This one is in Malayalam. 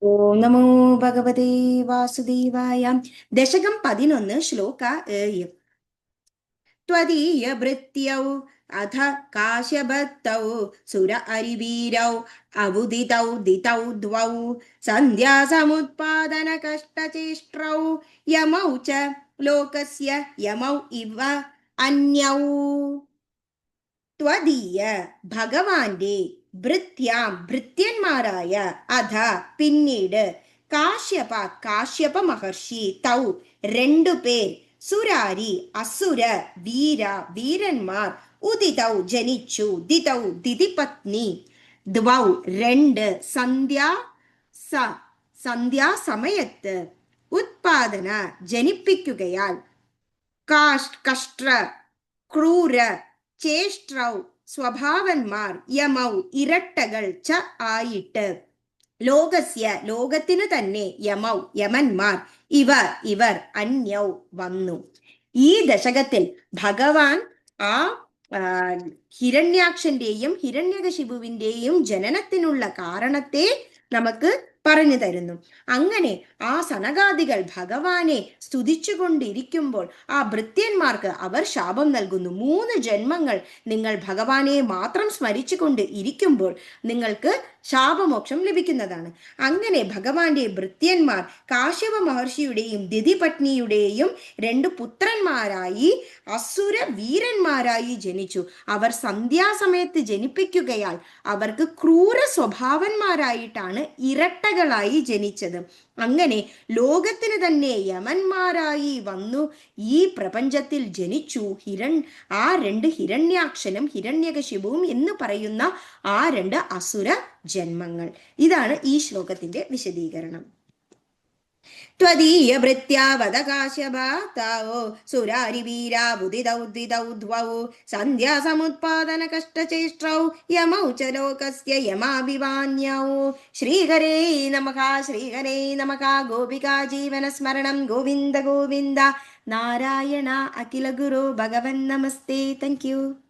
ഓം നമോ ഭഗവതേ വാസുദേവായ. ദശകം 11 ശ്ലോക 7. त्वदीयभृत्यौ अथ काश्यपतौ सुर अरिवीरौ अवुदितौ दितौ द्वौ सन्ध्यासमुत्पादनकष्टचेष्ट्रौ यमौ च लोकस्य यमौ इव अन्यौ. ത്വദീയ ഭഗവാന്റെ ഭൃത്യാം ഭൃത്യന്മാരായ അധ പിന്നീട് കാശ്യപ കാശ്യപ മഹർഷി തൗ രണ്ടുപേർ സുരാരി അസുര വീര വീരന്മാർ ഉദിതൗ ജനിച്ചു ദിതൗ ദിതിപത്നി ദ്വൗ രണ്ട് സന്ധ്യാസമയത്ത് ഉത്പാദന ജനിപ്പിക്കുകയാൽ കഷ്ട്ര ക്രൂര ചേഷ്ട്രൗ സ്വഭാവന്മാർ യമൗ ഇരട്ടകൾ ച ആയിട്ട് ലോകസ്യ ലോകത്തിനു തന്നെ യമൗ യമന്മാർ ഇവർ അന്യൗ വന്നു. ഈ ദശകത്തിൽ ഭഗവാൻ ആ ഹിരണ്യാക്ഷന്റെയും ഹിരണ്യകശിപുവിന്റെയും ജനനത്തിനുള്ള കാരണത്തെ നമുക്ക് പറഞ്ഞു തരുന്നു. അങ്ങനെ ആ സനകാദികൾ ഭഗവാനെ സ്തുതിച്ചുകൊണ്ടിരിക്കുമ്പോൾ ആ ഭൃത്യന്മാർക്ക് അവർ ശാപം നൽകുന്നു. 3 ജന്മങ്ങൾ നിങ്ങൾ ഭഗവാനെ മാത്രം സ്മരിച്ചുകൊണ്ട് ഇരിക്കുമ്പോൾ നിങ്ങൾക്ക് ശാപമോക്ഷം ലഭിക്കുന്നതാണ്. അങ്ങനെ ഭഗവാന്റെ ഭൃത്യന്മാർ കാശ്യപ മഹർഷിയുടെയും ദിതിപത്നിയുടെയും 2 പുത്രന്മാരായി അസുര വീരന്മാരായി ജനിച്ചു. അവർ സന്ധ്യാസമയത്ത് ജനിപ്പിക്കുകയാൽ അവർക്ക് ക്രൂര സ്വഭാവന്മാരായിട്ടാണ് ഇരട്ടകളായി ജനിച്ചത്. അങ്ങനെ ലോകത്തിന് തന്നെ യമന്മാരായി വന്നു ഈ പ്രപഞ്ചത്തിൽ ജനിച്ചു. ആ 2 ഹിരണ്യാക്ഷനും ഹിരണ്യകശിപുവും എന്ന് പറയുന്ന ആ 2 അസുര ജന്മങ്ങൾ. ഇതാണ് ഈ ശ്ലോകത്തിന്റെ വിശദീകരണം. त्वदीयभृत्यावद काश्यपातावो सुरारिवीराबुदितौ द्वितौ द्वौ सन्ध्यासमुत्पादनकष्टचेष्ट्रौ यमौ च लोकस्य यमाभिवान्यौ. श्रीहरे नमः गोपिका जीवनस्मरणं गोविन्द गोविन्द. नारायण अखिलगुरो भगवन् नमस्ते. Thank you.